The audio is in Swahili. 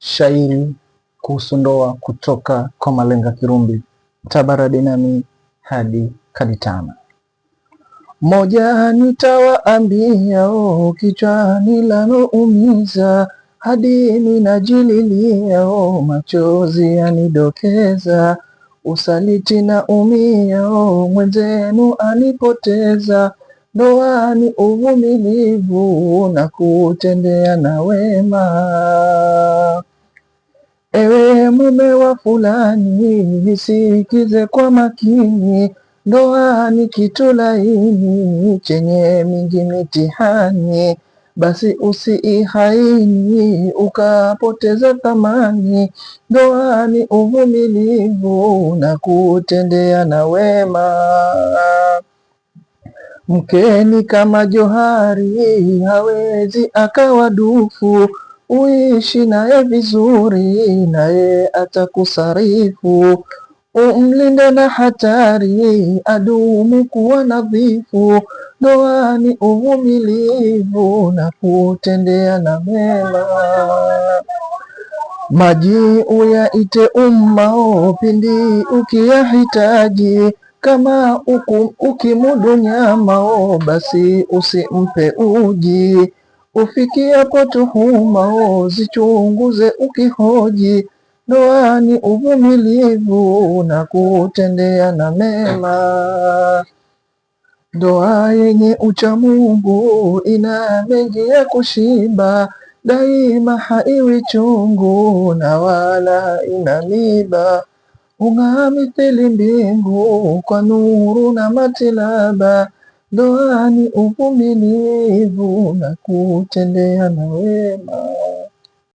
Shairi kuhusu ndoa kutoka kwa Malenga Kirumbi. Tabara Dinami hadi Kaditana. Moja nitawaambia, kichwani lanoumiza, hadi ninajililia, machozi yanidokeza. Usaliti naumia, mwenzenu anipoteza. Ndoa ni uvumilivu na kutendea na wema. Ewe mume wa fulani, nisikize kwa makini. Ndoa ni kitu laini chenye mingi mitihani, basi usiihaini ukapoteza thamani. Ndoa ni uvumilivu na kutendea na wema. Mke ni kama johari, hawezi akawa dufu. Uishi naye vizuri, naye atakusarifu. Umlinde na hatari, adumu kuwa nadhifu. Ndoa ni uvumilivu na kutendea na mema. Maji uyaite umma, pindi ukiyahitaji. Kama ukimudu nyama, basi usimpe uji. Ufikiapo tuhuma, zichunguze ukihoji. Ndoa ni uvumilivu na kutendea na mema. Ndoa yenye ucha Mungu ina mengi ya kushiba, daima haiwi chungu na wala ina miba. Hung'aa mithili mbingu kwa nuru na matilaba. Ndoa ni uvumilivu na kutendea na wema.